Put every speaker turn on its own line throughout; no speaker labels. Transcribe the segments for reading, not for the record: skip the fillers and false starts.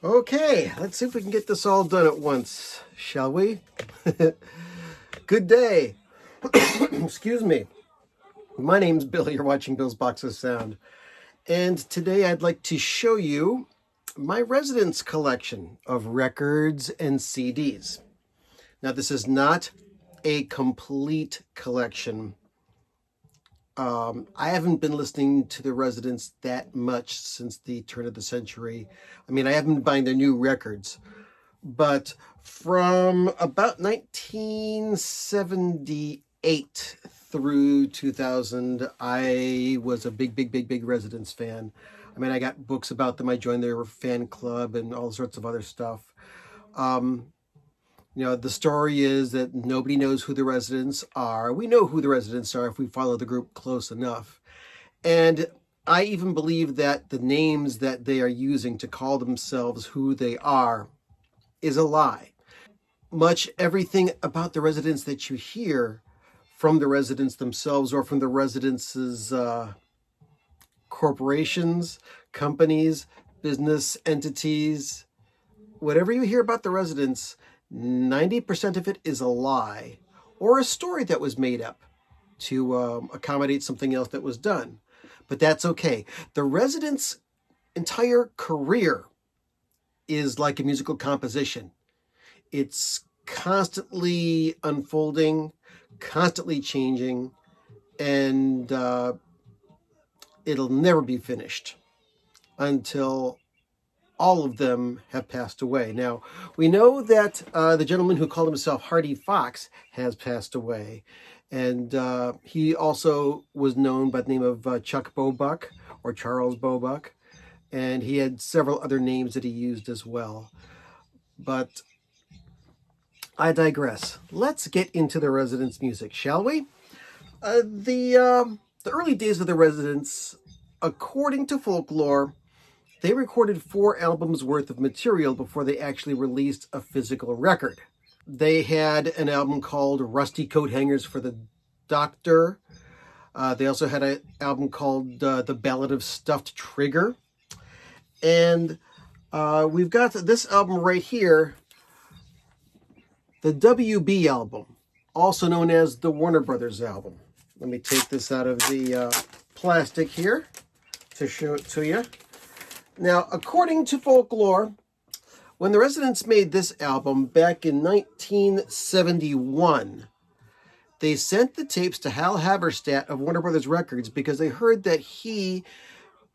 Okay, let's see if we can get this all done at once, shall we? Good day. Excuse me. My name's Bill. You're watching Bill's Box of Sound. And today I'd like to show you my residence collection of records and CDs. Now, this is not a complete collection. I haven't been listening to the Residents that much since the turn of the century. I mean, I haven't been buying their new records, but from about 1978 through 2000, I was a big Residents fan. I mean, I got books about them. I joined their fan club and all sorts of other stuff. The story is that nobody knows who the Residents are. We know who the Residents are if we follow the group close enough. And I even believe that the names that they are using to call themselves who they are is a lie. Much everything about the Residents that you hear from the Residents themselves or from the Residents' corporations, companies, business entities, whatever you hear about the Residents, 90% of it is a lie or a story that was made up to accommodate something else that was done. But that's okay. The Residents' entire career is like a musical composition. It's constantly unfolding, constantly changing, and it'll never be finished until all of them have passed away. Now, we know that the gentleman who called himself Hardy Fox has passed away. And he also was known by the name of Chuck Bobuck or Charles Bobuck. And he had several other names that he used as well. But I digress. Let's get into the Residents' music, shall we? The early days of the Residents, according to folklore, they recorded 4 albums worth of material before they actually released a physical record. They had an album called Rusty Coat Hangers for the Doctor. They also had an album called The Ballad of Stuffed Trigger. And we've got this album right here, the WB album, also known as the Warner Brothers album. Let me take this out of the plastic here to show it to you. Now, according to folklore, when the Residents made this album back in 1971, they sent the tapes to Hal Haverstadt of Warner Brothers Records because they heard that he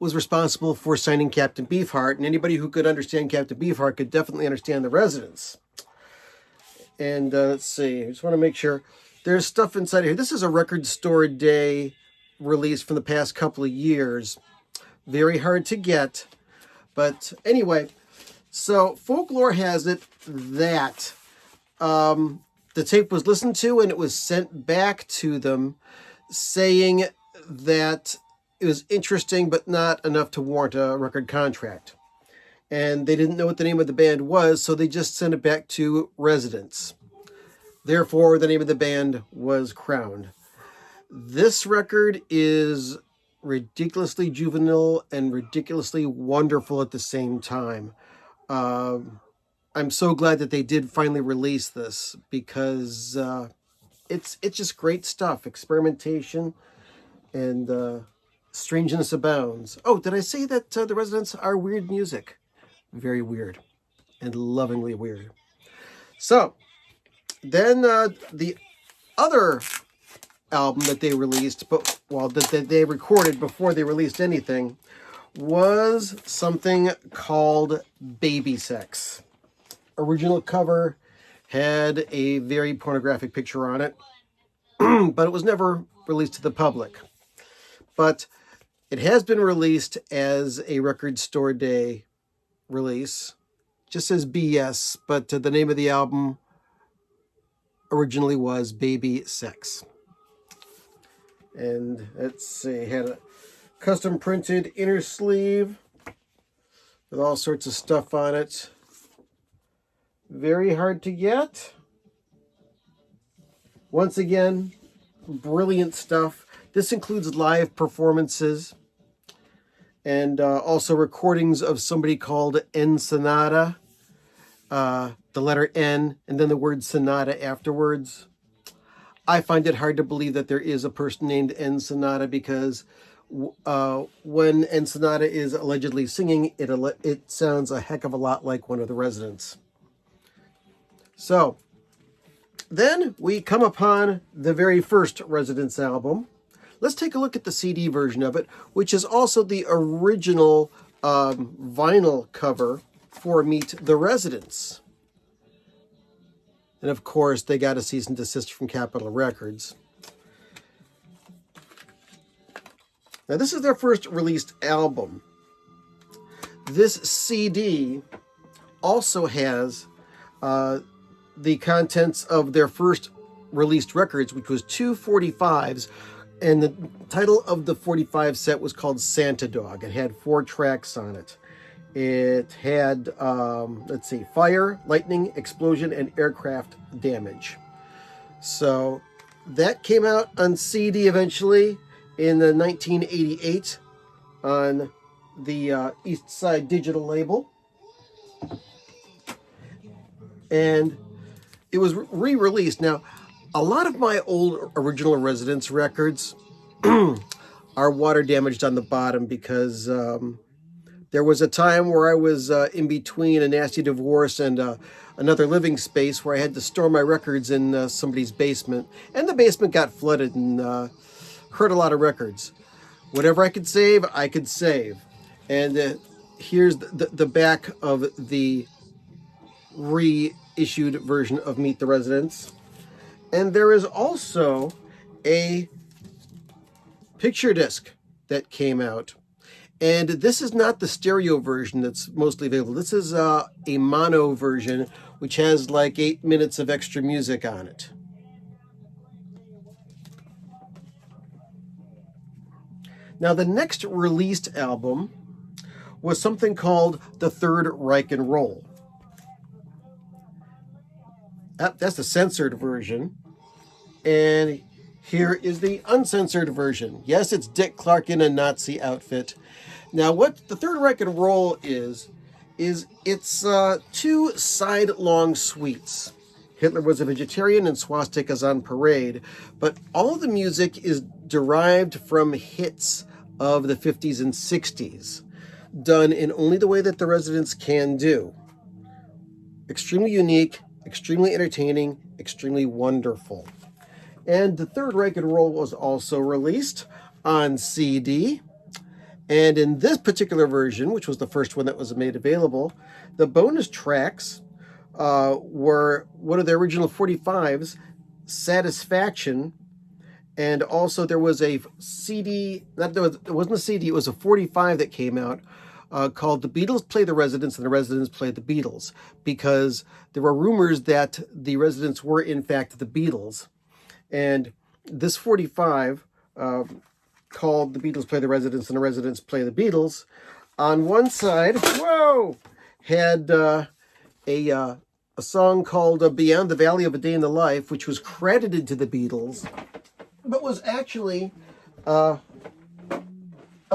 was responsible for signing Captain Beefheart, and anybody who could understand Captain Beefheart could definitely understand the Residents. And let's see, I just want to make sure. There's stuff inside here. This is a Record Store Day release from the past couple of years. Very hard to get. But anyway, so folklore has it that the tape was listened to and it was sent back to them saying that it was interesting but not enough to warrant a record contract. And they didn't know what the name of the band was, so they just sent it back to Residents. Therefore, the name of the band was crowned. This record is ridiculously juvenile and ridiculously wonderful at the same time. I'm so glad that they did finally release this because it's just great stuff. Experimentation and strangeness abounds. Oh, did I say that the Residents are weird music? Very weird and lovingly weird. So then the other album that they released, that they recorded before they released anything, was something called Baby Sex. Original cover had a very pornographic picture on it, but it was never released to the public. But it has been released as a Record Store Day release. Just says BS, but the name of the album originally was Baby Sex. And let's see, had a custom printed inner sleeve with all sorts of stuff on it. Very hard to get. Once again, brilliant stuff. This includes live performances. and also recordings of somebody called Ensenada, the letter N, and then the word Sonata afterwards. I find it hard to believe that there is a person named Ensenada, because when Ensenada is allegedly singing, it sounds a heck of a lot like one of the residents. So then we come upon the very first Residents album. Let's take a look at the CD version of it, which is also the original vinyl cover for Meet the Residents. And of course, they got a cease and desist from Capitol Records. Now, this is their first released album. This CD also has the contents of their first released records, which was 2 45s, and the title of the 45 set was called Santa Dog. It had 4 tracks on it. It had, let's see, fire, lightning, explosion, and aircraft damage. So that came out on CD eventually in the 1988 on the East Side Digital label. And it was re-released. Now, a lot of my old original Residents records are water damaged on the bottom because there was a time where I was in between a nasty divorce and another living space where I had to store my records in somebody's basement. And the basement got flooded and hurt a lot of records. Whatever I could save, I could save. And here's the back of the reissued version of Meet the Residents. And there is also a picture disc that came out. And this is not the stereo version that's mostly available. This is a mono version, which has like 8 minutes of extra music on it. Now, the next released album was something called The Third Reich and Roll. That's the censored version. And here is the uncensored version. Yes, it's Dick Clark in a Nazi outfit. Now, what the Third Reich and Roll is it's 2 side-long suites. Hitler was a vegetarian and swastikas on parade, but all the music is derived from hits of the 50s and 60s, done in only the way that the Residents can do. Extremely unique, extremely entertaining, extremely wonderful. And the Third Reich and Roll was also released on CD. And in this particular version, which was the first one that was made available, the bonus tracks were one of the original 45s, Satisfaction, and also there was a CD, it wasn't a CD, it was a 45 that came out called The Beatles Play the Residents and the Residents Play the Beatles, because there were rumors that the Residents were in fact the Beatles. And this 45 called The Beatles Play the Residents and the Residents Play the Beatles, on one side, had a song called Beyond the Valley of a Day in the Life, which was credited to the Beatles, but was actually a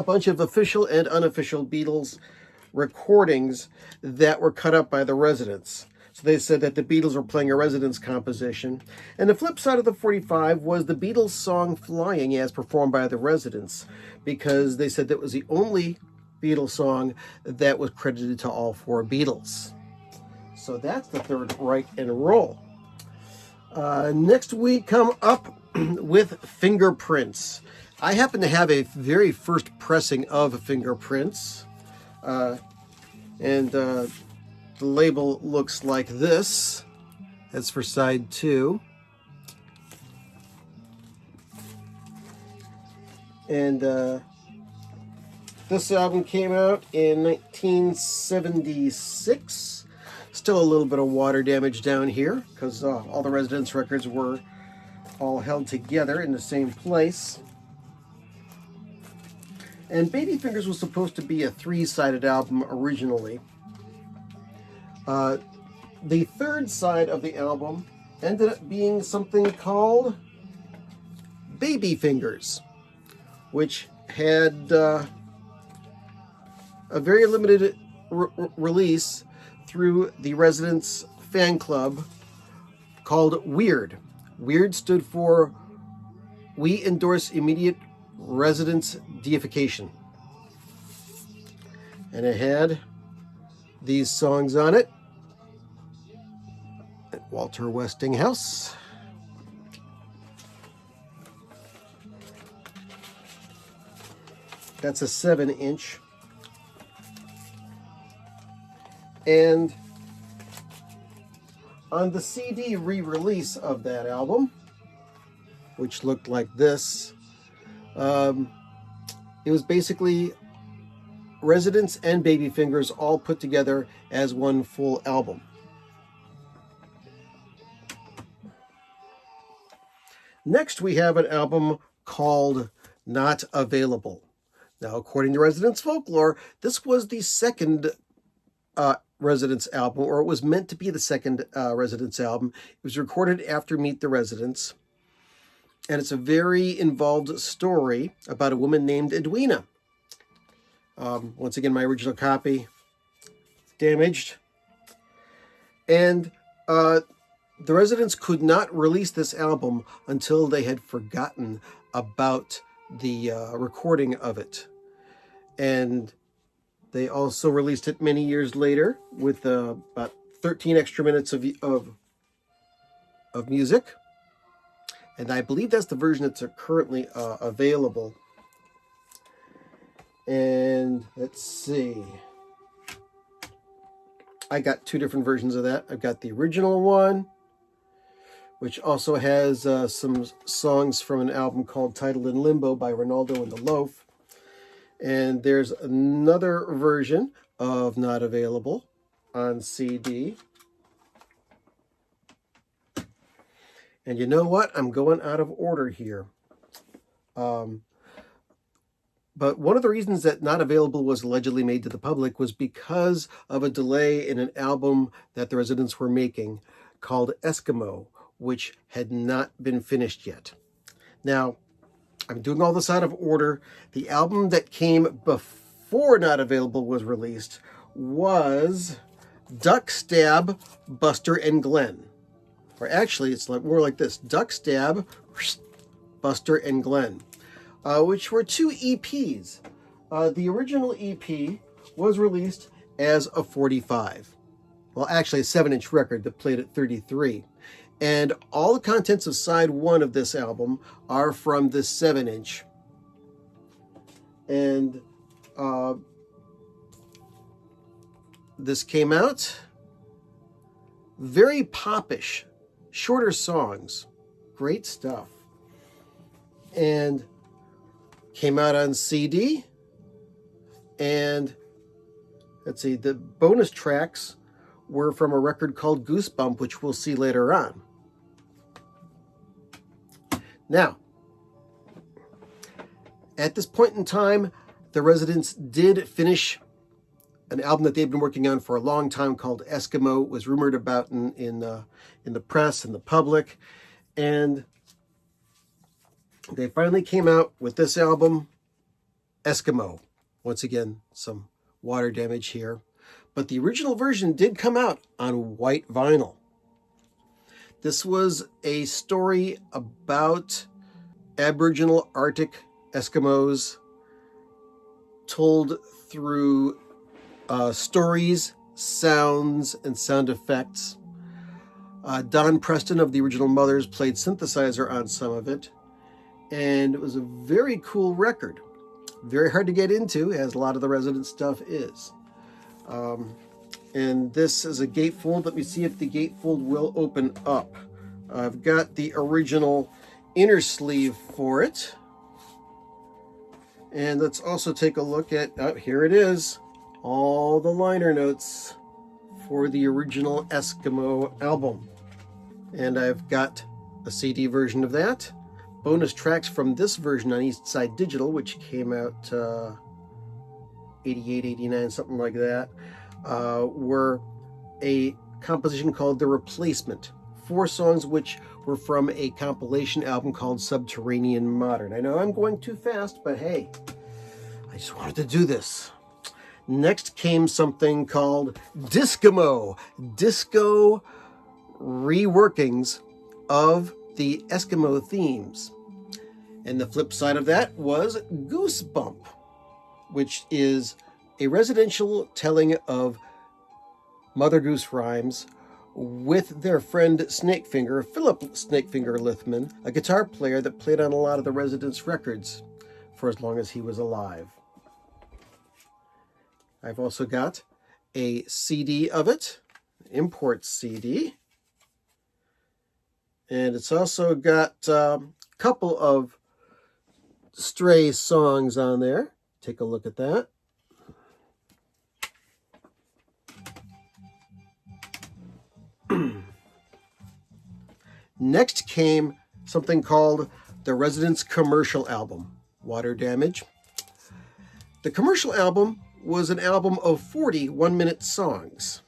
bunch of official and unofficial Beatles recordings that were cut up by the Residents. So they said that the Beatles were playing a Residents composition. And the flip side of the 45 was the Beatles song Flying as performed by the Residents, because they said that was the only Beatles song that was credited to all 4 Beatles. So that's the Third Reich and Roll. Next we come up with Fingerprints. I happen to have a very first pressing of Fingerprints. And the label looks like this. That's for side 2. And this album came out in 1976. Still a little bit of water damage down here because all the Residents records were all held together in the same place. And Baby Fingers was supposed to be a 3-sided album originally. The third side of the album ended up being something called Baby Fingers, which had a very limited release through the Residents fan club called Weird. Weird stood for We Endorse Immediate Residence Deification. And it had these songs on it. At Walter Westinghouse. That's a 7-inch. And on the CD re-release of that album, which looked like this, it was basically Residents and Babyfingers all put together as one full album. Next, we have an album called Not Available. Now, according to Residents folklore, this was the second Residents album, or it was meant to be the second Residents album. It was recorded after Meet the Residents, and it's a very involved story about a woman named Edwina. Once again, my original copy damaged, and the Residents could not release this album until they had forgotten about the recording of it. And they also released it many years later with about 13 extra minutes of music. And I believe that's the version that's currently available. And let's see. I got two different versions of that. I've got the original one, which also has some songs from an album called Titled in Limbo by Ronaldo and the Loaf. And there's another version of Not Available on CD. And you know what? I'm going out of order here. But one of the reasons that Not Available was allegedly made to the public was because of a delay in an album that the Residents were making called Eskimo, which had not been finished yet. Now, I'm doing all this out of order. The album that came before Not Available was released was Duck Stab, Buster and Glenn. Or actually, it's more like this. Duck Stab, Buster and Glenn, which were two EPs. The original EP was released as a 45. Well, actually a 7-inch record that played at 33. And all the contents of side 1 of this album are from this 7-inch. And this came out very popish, shorter songs, great stuff. And came out on CD. And let's see, the bonus tracks were from a record called Goosebump, which we'll see later on. Now, at this point in time, the Residents did finish an album that they've been working on for a long time called Eskimo. It was rumored about in the press and the public, and they finally came out with this album, Eskimo. Once again, some water damage here, but the original version did come out on white vinyl. This was a story about Aboriginal Arctic Eskimos told through stories, sounds, and sound effects. Don Preston of the Original Mothers played synthesizer on some of it, and it was a very cool record. Very hard to get into, as a lot of the Resident stuff is. And this is a gatefold. Let me see if the gatefold will open up. I've got the original inner sleeve for it. And let's also take a look at, here it is, all the liner notes for the original Eskimo album. And I've got a CD version of that. Bonus tracks from this version on East Side Digital, which came out 88, 89, something like that, were a composition called The Replacement. 4 songs which were from a compilation album called Subterranean Modern. I know I'm going too fast, but hey, I just wanted to do this. Next came something called Eskimo, disco reworkings of the Eskimo themes. And the flip side of that was Goosebump, which is a residential telling of Mother Goose rhymes with their friend Snakefinger, Philip Snakefinger Lithman, a guitar player that played on a lot of the Residents' records for as long as he was alive. I've also got a CD of it, import CD. And it's also got a couple of stray songs on there. Take a look at that. Next came something called the Residents Commercial Album, Water Damage. The commercial album was an album of 40 one-minute songs.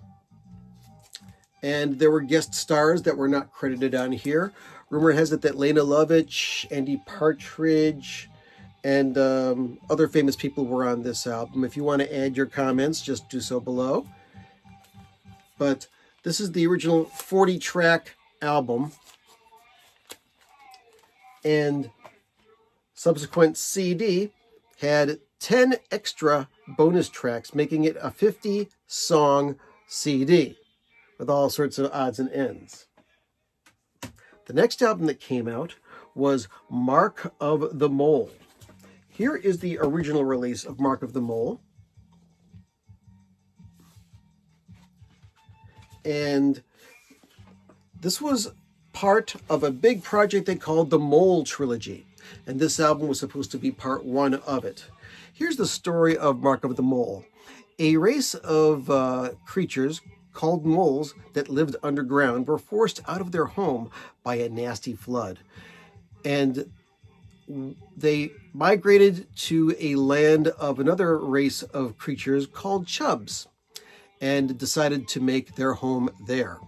And there were guest stars that were not credited on here. Rumor has it that Lena Lovitch, Andy Partridge, and other famous people were on this album. If you want to add your comments, just do so below. But this is the original 40-track album. And subsequent CD had 10 extra bonus tracks, making it a 50-song CD with all sorts of odds and ends. The next album that came out was Mark of the Mole. Here is the original release of Mark of the Mole. And this was part of a big project they called the Mole Trilogy. And this album was supposed to be part one of it. Here's the story of Mark of the Mole. A race of creatures called moles that lived underground were forced out of their home by a nasty flood. And they migrated to a land of another race of creatures called chubs and decided to make their home there.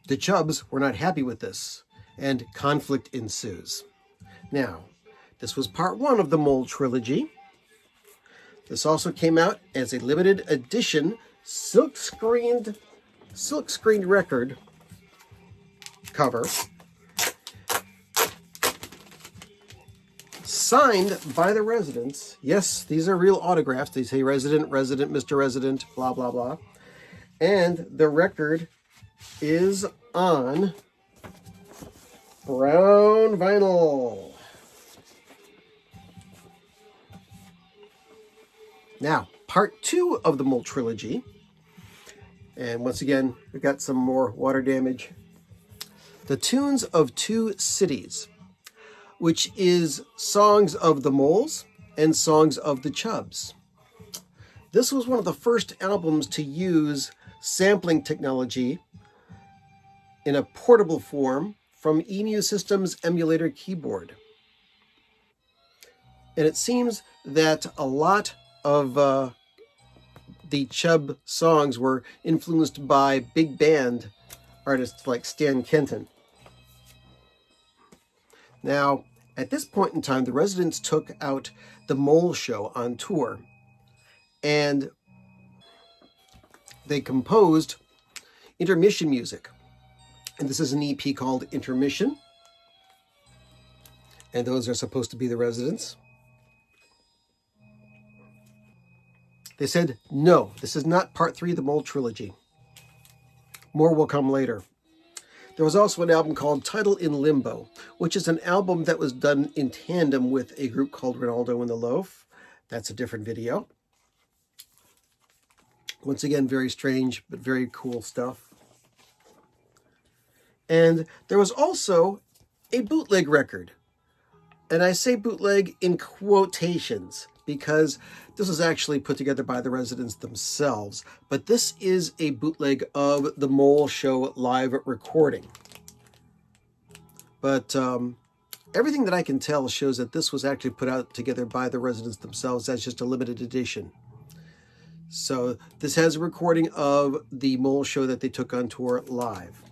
The chubs were not happy with this, and conflict ensues. Now, this was part one of the Mole Trilogy. This also came out as a limited edition silk-screened record cover, signed by the residents. Yes, these are real autographs. They say Resident, Mr. Resident, blah, blah, blah. And the record is on brown vinyl. Now, part two of the Mole Trilogy. And once again, we've got some more water damage. The Tunes of Two Cities, which is songs of the moles and songs of the chubs. This was one of the first albums to use sampling technology in a portable form from EMU Systems emulator keyboard. And it seems that a lot of the chub songs were influenced by big band artists like Stan Kenton. Now, at this point in time, the Residents took out the Mole Show on tour, and they composed intermission music. And this is an EP called Intermission. And those are supposed to be the Residents. They said, no, this is not part three of the Mole Trilogy. More will come later. There was also an album called Title in Limbo, which is an album that was done in tandem with a group called Ronaldo and the Loaf. That's a different video. Once again, very strange, but very cool stuff. And there was also a bootleg record. And I say bootleg in quotations because this was actually put together by the Residents themselves. But this is a bootleg of the Mole Show live recording. But everything that I can tell shows that this was actually put out together by the Residents themselves as just a limited edition. So this has a recording of the Mole Show that they took on tour live.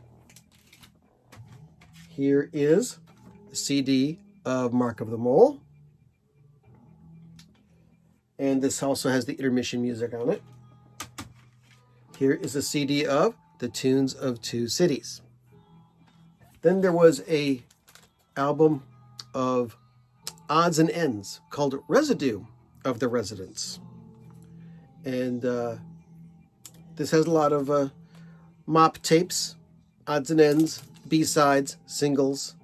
Here is a CD of Mark of the Mole. And this also has the intermission music on it. Here is a CD of The Tunes of Two Cities. Then there was a album of odds and ends called Residue of the Residents. And this has a lot of mop tapes, odds and ends, B-sides, singles,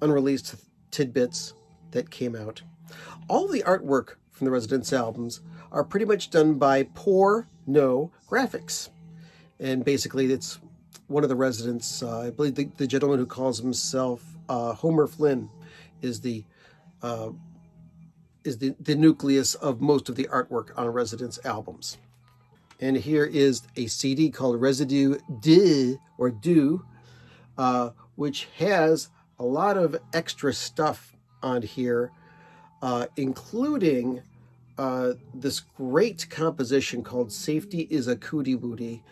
unreleased tidbits that came out. All the artwork from the Residents albums are pretty much done by poor, no graphics. And basically it's one of the Residents, I believe the gentleman who calls himself Homer Flynn is the nucleus of most of the artwork on Residents albums. And here is a CD called Residue Du, which has a lot of extra stuff on here, including this great composition called Safety is a Cootie Wootie.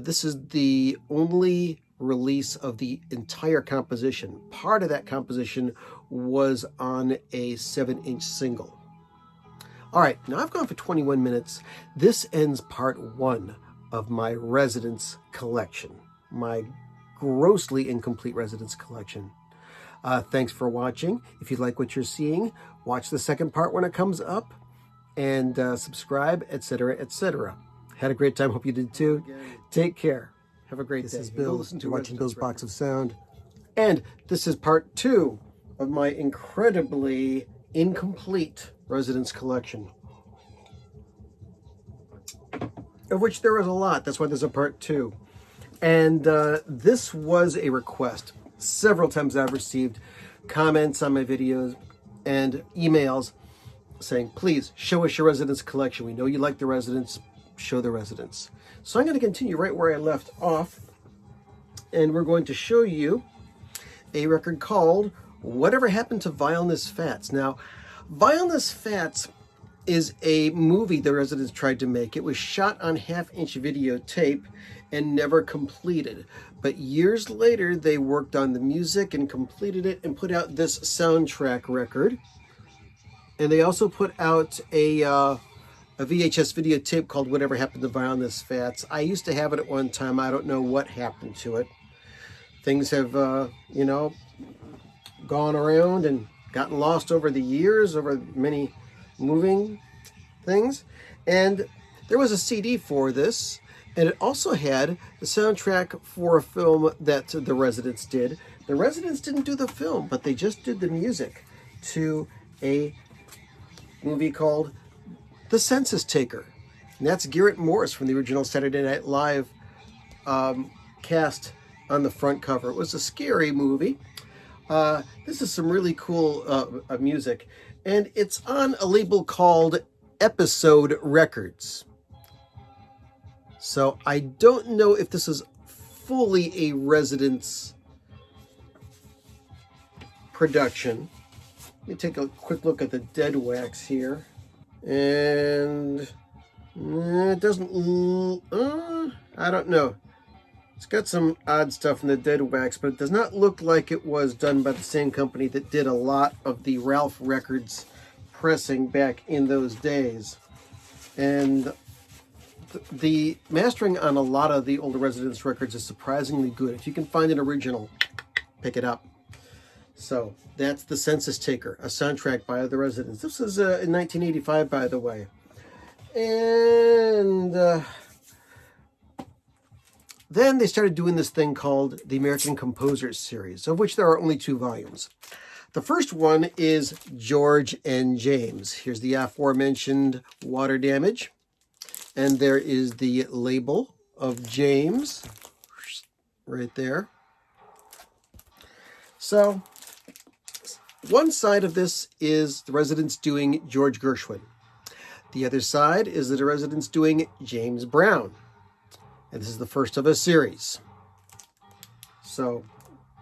This is the only release of the entire composition. Part of that composition was on a 7-inch single. All right, now I've gone for 21 minutes. This ends part 1 of my Residents collection, my grossly incomplete Residents collection. Thanks for watching. If you like what you're seeing, watch the second part when it comes up, and subscribe, etc., etc. Had a great time. Hope you did too. Take care. Have a great day. This is Bill. You're watching Bill's Box of Sound. And this is part 2 of my incredibly incomplete Residents collection, of which there was a lot. That's why there's a part 2. And this was a request. Several times I've received comments on my videos and emails saying, please show us your Residents collection. We know you like the Residents. Show the Residents. So I'm going to continue right where I left off, and we're going to show you a record called Whatever Happened to Vileness Fats. Now, Vileness Fats is a movie the Residents tried to make. It was shot on half-inch videotape and never completed. But years later, they worked on the music and completed it and put out this soundtrack record. And they also put out a VHS videotape called Whatever Happened to Vileness Fats. I used to have it at one time. I don't know what happened to it. Things have, gone around and gotten lost over the years, over many moving things. And there was a CD for this, and it also had the soundtrack for a film that the Residents did. The Residents didn't do the film, but they just did the music to a movie called The Census Taker. And that's Garrett Morris from the original Saturday Night Live cast on the front cover. It was a scary movie. This is some really cool music, and it's on a label called Episode Records. So I don't know if this is fully a Residents production. Let me take a quick look at the dead wax here. And it doesn't, I don't know. It's got some odd stuff in the dead wax, but it does not look like it was done by the same company that did a lot of the Ralph Records pressing back in those days. And the mastering on a lot of the older Residents records is surprisingly good. If you can find an original, pick it up. So that's The Census Taker, a soundtrack by the Residents. This is in 1985, by the way. And then they started doing this thing called the American Composers Series, of which there are only 2 volumes. The first one is George and James. Here's the aforementioned Water Damage. And there is the label of James right there. So one side of this is the Residents doing George Gershwin. The other side is the Residents doing James Brown. And this is the first of a series. So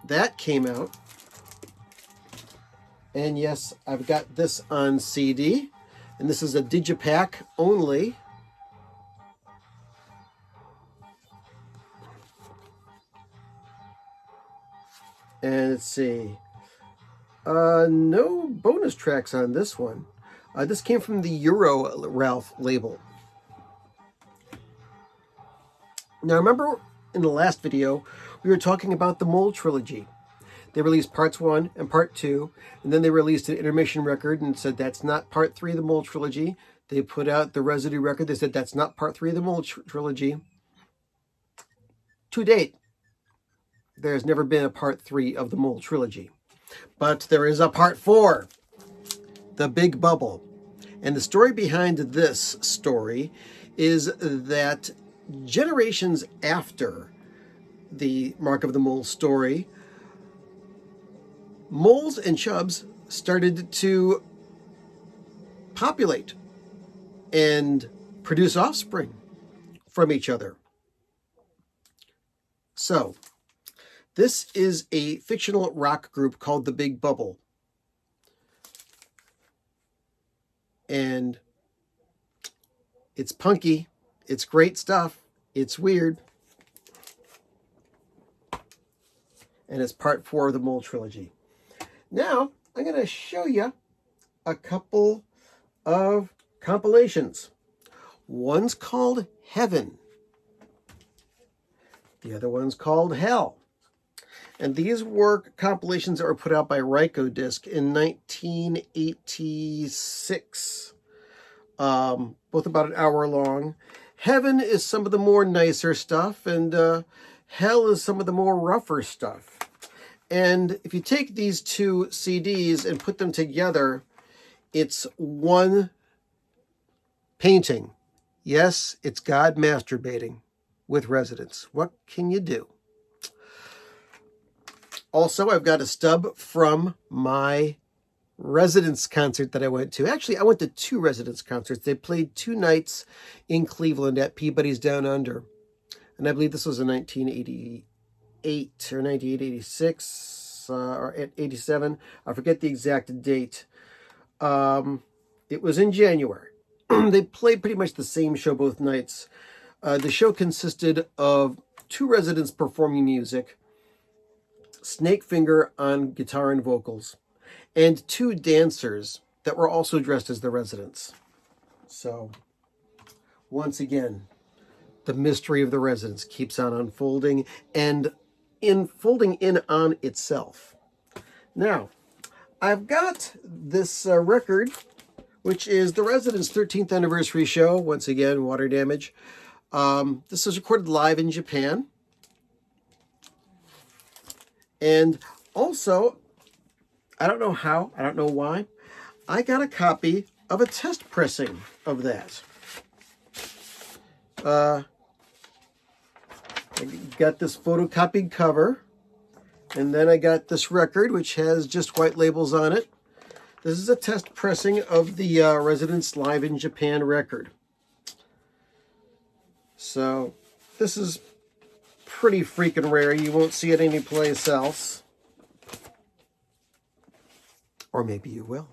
that came out. And yes, I've got this on CD. And this is a digipack only. And let's see. No bonus tracks on this one. This came from the Euro Ralph label. Now, remember in the last video, we were talking about the Mole trilogy. They released parts 1 and part 2, and then they released an intermission record and said that's not part 3 of the Mole trilogy. They put out the Residue record. They said that's not part 3 of the Mole trilogy. To date, there's never been a part 3 of the Mole trilogy. But there is a part 4, The Big Bubble. And the story behind this story is that generations after the Mark of the Mole story, moles and chubs started to populate and produce offspring from each other. So, this is a fictional rock group called The Big Bubble. And it's punky, it's great stuff, it's weird. And it's part 4 of the Mole trilogy. Now, I'm going to show you a couple of compilations. One's called Heaven. The other one's called Hell. And these were compilations that were put out by Reich Disc in 1986. Both about an hour long. Heaven is some of the more nicer stuff, and Hell is some of the more rougher stuff. And if you take these two CDs and put them together, it's one painting. Yes, it's God masturbating with Residents. What can you do? Also, I've got a stub from my Residents concert that I went to. Actually, I went to 2 Residents concerts. They played 2 nights in Cleveland at Peabody's Down Under. And I believe this was in 1988 or 1986 or 87. I forget the exact date. It was in January. They played pretty much the same show both nights. The show consisted of 2 Residents performing music, Snakefinger on guitar and vocals, and 2 dancers that were also dressed as the Residents. So, once again, the mystery of the Residents keeps on unfolding and folding in on itself. Now, I've got this record, which is the Residents' 13th anniversary show. Once again, Water Damage. This was recorded live in Japan. And also, I don't know how, I don't know why, I got a copy of a test pressing of that. I got this photocopied cover, and then I got this record, which has just white labels on it. This is a test pressing of the Residents Live in Japan record. So, this is pretty freaking rare. You won't see it anyplace else. Or maybe you will.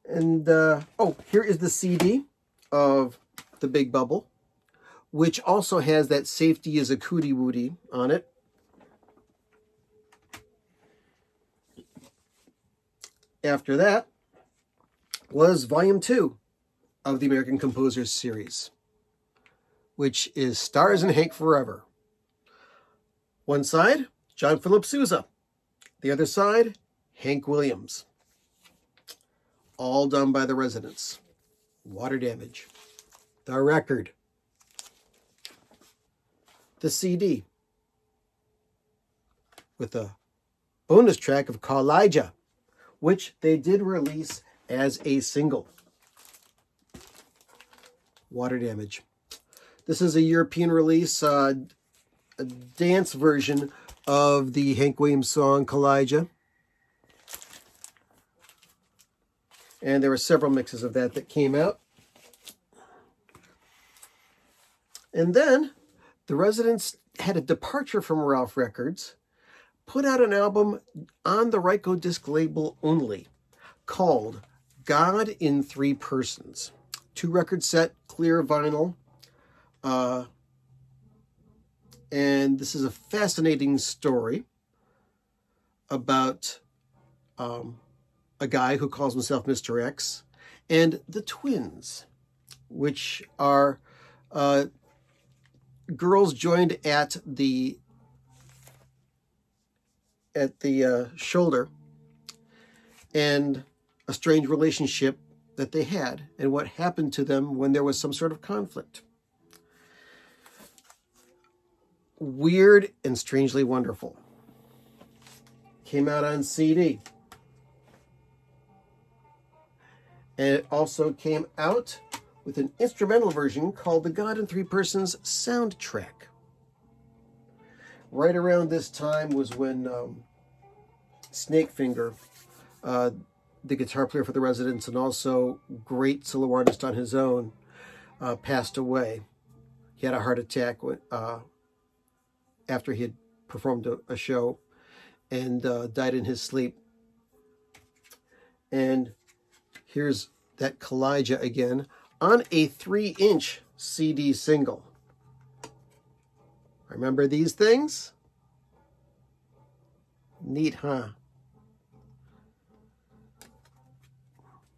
And, oh, here is the CD of The Big Bubble, which also has that Safety is a Cootie Wootie on it. After that was Volume 2 of the American Composers series, which is Stars and Hank Forever. One side, John Philip Sousa. The other side, Hank Williams. All done by the Residents. Water Damage. The record. The CD. With a bonus track of Kalijah, which they did release as a single. Water Damage. This is a European release, a dance version of the Hank Williams song Kalijah. And there were several mixes of that came out. And then the Residents had a departure from Ralph Records, put out an album on the Reich Disc label only, called God in 3 Persons. 2-record set, clear vinyl. And this is a fascinating story about a guy who calls himself Mr. X and the Twins, which are girls joined at the shoulder, and a strange relationship that they had and what happened to them when there was some sort of conflict. Weird and strangely wonderful. Came out on CD. And it also came out with an instrumental version called the God in Three Persons soundtrack. Right around this time was when Snakefinger, the guitar player for the Residents and also great solo artist on his own, passed away. He had a heart attack after he had performed a show, and died in his sleep. And here's that Kalijah again on a 3-inch CD single. Remember these things? Neat, huh?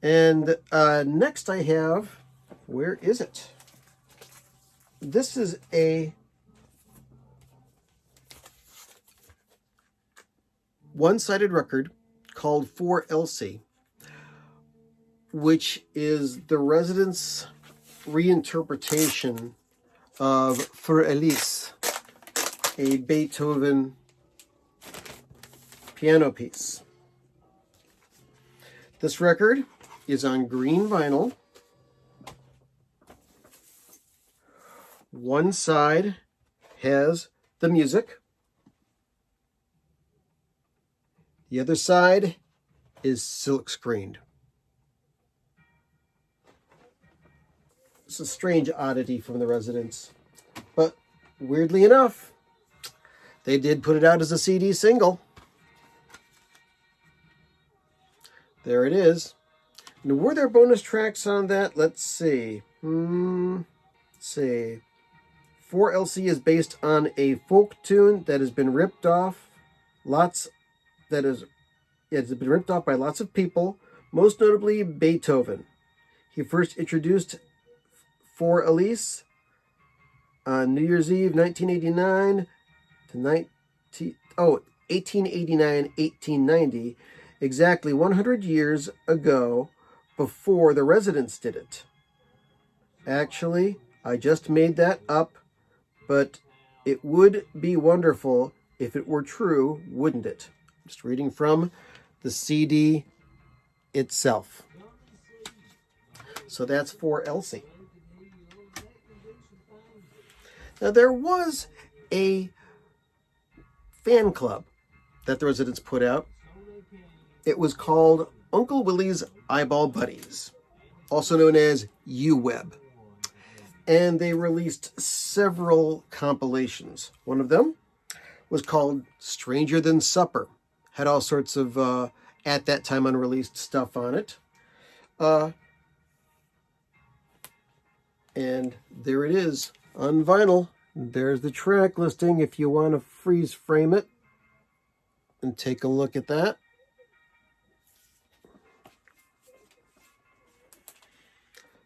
And next I have, where is it? This is a one-sided record called 4LC, which is the Residents' reinterpretation of Für Elise, a Beethoven piano piece. This record is on green vinyl. One side has the music. The other side is silk screened. It's a strange oddity from the Residents, but weirdly enough, they did put it out as a CD single. There it is. Now, were there bonus tracks on that? Let's see. Let's see. 4LC is based on a folk tune that has been ripped off. It's been ripped off by lots of people, most notably Beethoven. He first introduced 4Elise on New Year's Eve 1889, 1890, exactly 100 years ago, before the Residents did it. Actually, I just made that up, but it would be wonderful if it were true, wouldn't it? Just reading from the CD itself. So that's 4LC. Now, there was a fan club that the Residents put out. It was called Uncle Willie's Eyeball Buddies, also known as UWeb. And they released several compilations. One of them was called Stranger Than Supper. Had all sorts of, at that time, unreleased stuff on it. And there it is on vinyl. There's the track listing if you want to freeze frame it and take a look at that.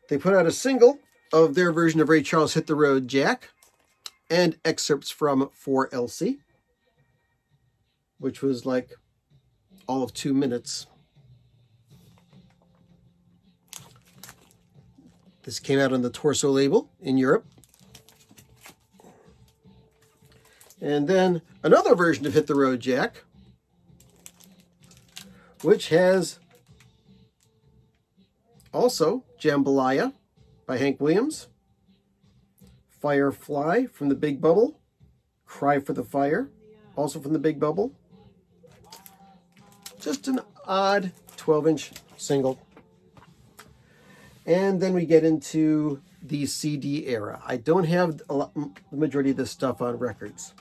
They put out a single of their version of Ray Charles' Hit the Road Jack and excerpts from 4LC, which was like all of 2 minutes. This came out on the Torso label in Europe. And then another version of Hit the Road Jack, which has also Jambalaya by Hank Williams, Firefly from the Big Bubble, Cry for the Fire, also from the Big Bubble. Just an odd 12-inch single. And then we get into the CD era. I don't have the majority of this stuff on records.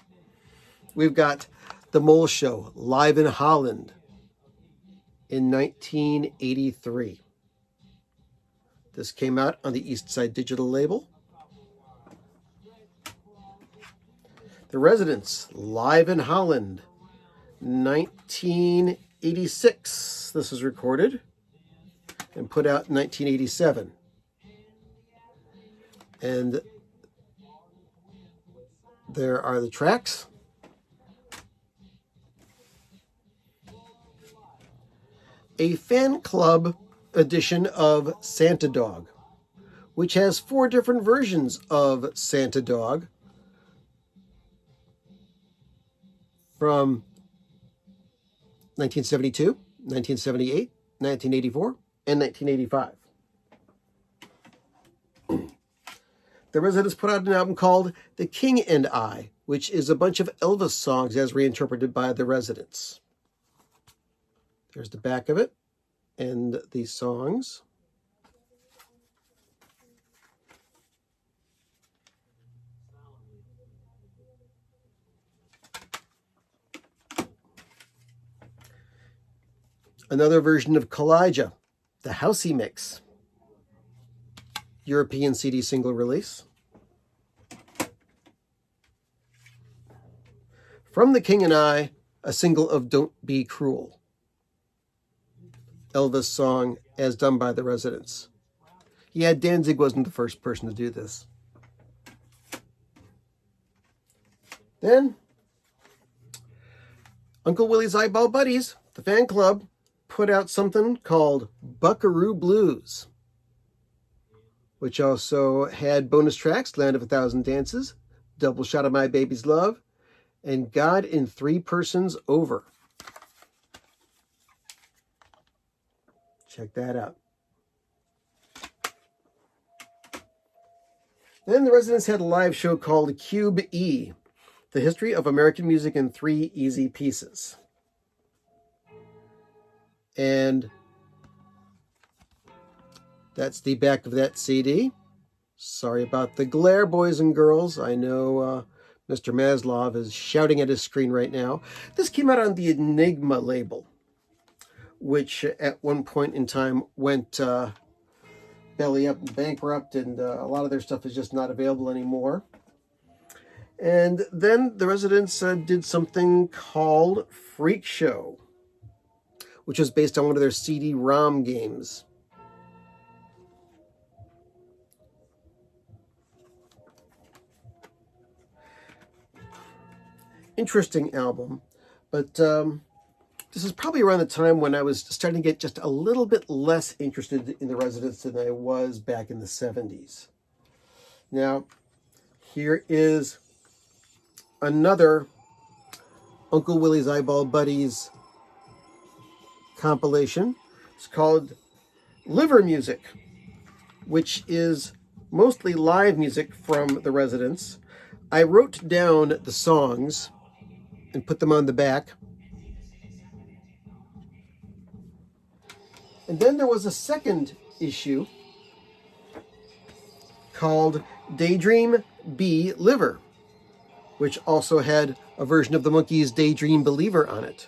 We've got The Mole Show, live in Holland in 1983. This came out on the East Side Digital label. The Residents, live in Holland, 1986. This was recorded and put out in 1987. And there are the tracks. A fan club edition of Santa Dog, which has 4 different versions of Santa Dog from 1972, 1978, 1984, and 1985. The Residents put out an album called The King and I, which is a bunch of Elvis songs as reinterpreted by the Residents. There's the back of it and the songs. Another version of Kalijah, the Housey Mix. European CD single release. From The King and I, a single of Don't Be Cruel. Elvis song as done by the Residents. Yeah, Danzig wasn't the first person to do this. Then, Uncle Willie's Eyeball Buddies, the fan club, put out something called Buckaroo Blues, which also had bonus tracks, Land of a Thousand Dances, Double Shot of My Baby's Love, and God in 3 Persons Over. Check that out. Then the Residents had a live show called Cube E, the history of American music in 3 easy pieces. And that's the back of that CD. Sorry about the glare, boys and girls. I know Mr. Maslov is shouting at his screen right now. This came out on the Enigma label, which at one point in time went belly up and bankrupt, and a lot of their stuff is just not available anymore. And then the Residents did something called Freak Show, which was based on one of their CD-ROM games. Interesting album, but this is probably around the time when I was starting to get just a little bit less interested in the Residents than I was back in the 70s. Now, here is another Uncle Willie's Eyeball Buddies compilation. It's called Liver Music, which is mostly live music from the Residents. I wrote down the songs and put them on the back. And then there was a second issue called Daydream Be Liver, which also had a version of the Monkees' Daydream Believer on it.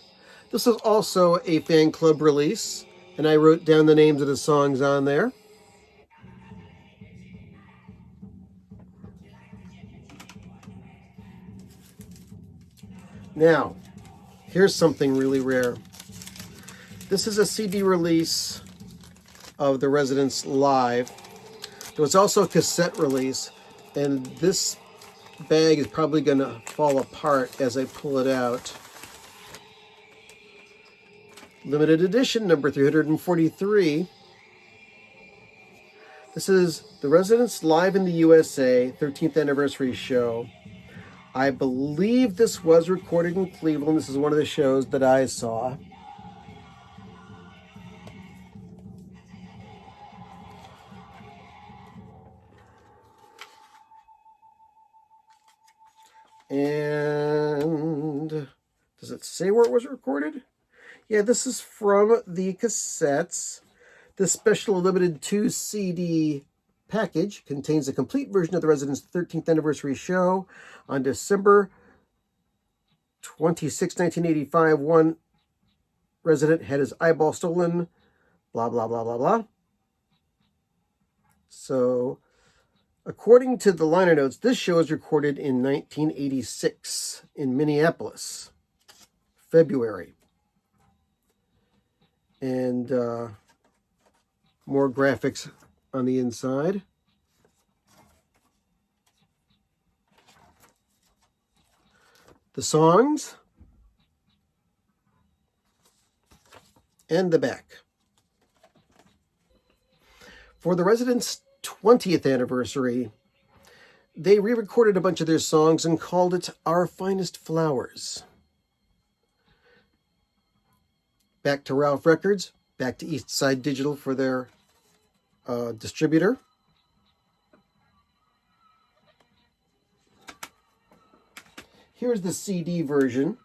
This was also a fan club release, and I wrote down the names of the songs on there. Now, here's something really rare. This is a CD release of the Residents live. There was also a cassette release, and this bag is probably going to fall apart as I pull it out. Limited edition, number 343. This is the Residents Live in the USA 13th anniversary show. I believe this was recorded in Cleveland. This is one of the shows that I saw. And does it say where it was recorded? Yeah, this is from the cassettes. This special limited 2 CD package contains a complete version of the Residents' 13th anniversary show. On December 26, 1985, one resident had his eyeball stolen, blah, blah, blah, blah, blah. So, according to the liner notes, this show was recorded in 1986 in Minneapolis, February. And More graphics on the inside. The songs. And the back. For the Residents' 20th anniversary, they re-recorded a bunch of their songs and called it Our Finest Flowers. Back to Ralph Records, back to East Side Digital for their distributor. Here's the CD version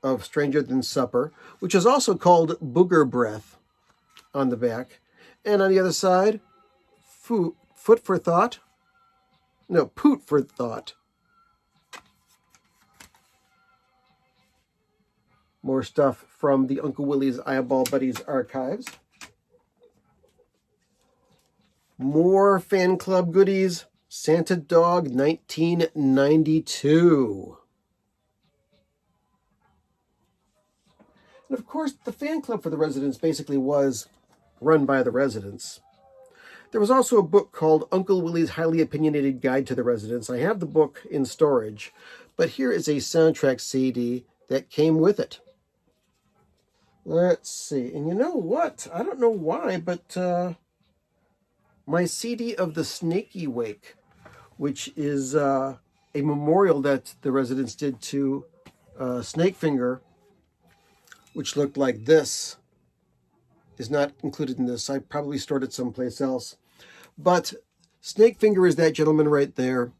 of Stranger Than Supper, which is also called Booger Breath on the back. And on the other side, Poot for Thought. More stuff from the Uncle Willie's Eyeball Buddies archives. More fan club goodies. Santa Dog 1992. And of course, the fan club for the Residents basically was run by the Residents. There was also a book called Uncle Willie's Highly Opinionated Guide to the Residents. I have the book in storage, but here is a soundtrack CD that came with it. Let's see. And you know what? I don't know why, but my CD of the Snakey Wake, which is a memorial that the Residents did to Snakefinger, which looked like this, is not included in this. I probably stored it someplace else. But Snakefinger is that gentleman right there.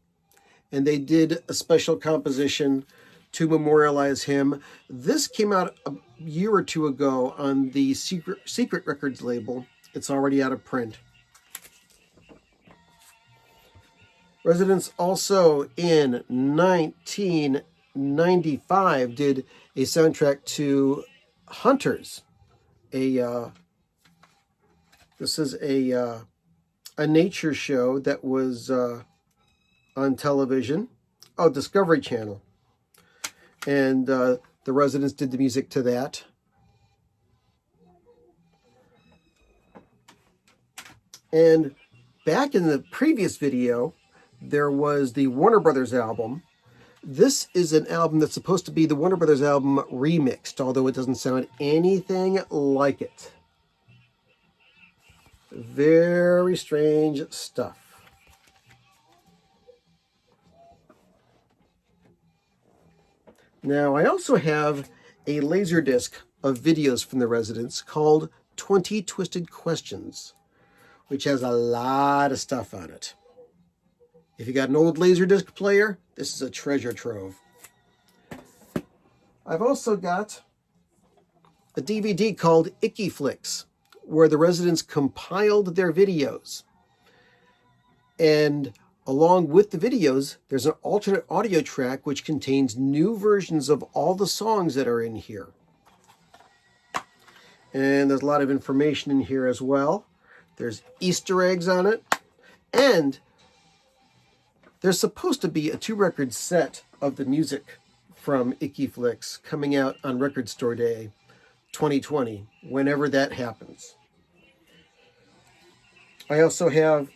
And they did a special composition to memorialize him. This came out a year or two ago on the Secret Records label. It's already out of print. Residents also in 1995 did a soundtrack to Hunters. This is a nature show that was on television. Oh, Discovery Channel. And the Residents did the music to that. And back in the previous video, there was the Warner Brothers album. This is an album that's supposed to be the Warner Brothers album remixed, although it doesn't sound anything like it. Very strange stuff. Now, I also have a Laserdisc of videos from the Residents called 20 Twisted Questions, which has a lot of stuff on it. If you got an old Laserdisc player, this is a treasure trove. I've also got a DVD called Icky Flicks, where the Residents compiled their videos. And along with the videos, there's an alternate audio track which contains new versions of all the songs that are in here. And there's a lot of information in here as well. There's Easter eggs on it. And there's supposed to be a 2-record set of the music from Icky Flicks coming out on Record Store Day 2020, whenever that happens. I also have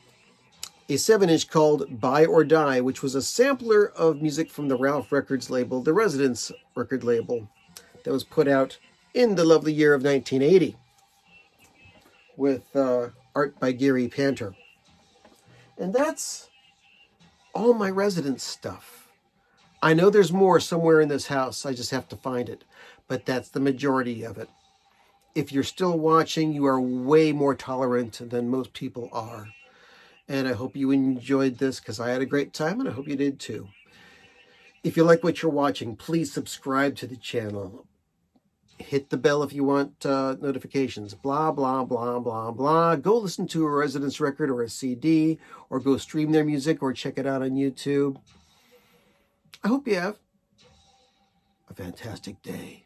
a 7-inch called Buy or Die, which was a sampler of music from the Ralph Records label, the Residents record label, that was put out in the lovely year of 1980 with art by Gary Panter. And that's all my Residents stuff. I know there's more somewhere in this house. I just have to find it. But that's the majority of it. If you're still watching, you are way more tolerant than most people are. And I hope you enjoyed this, because I had a great time, and I hope you did too. If you like what you're watching, please subscribe to the channel. Hit the bell if you want notifications. Blah, blah, blah, blah, blah. Go listen to a Residents record or a CD, or go stream their music, or check it out on YouTube. I hope you have a fantastic day.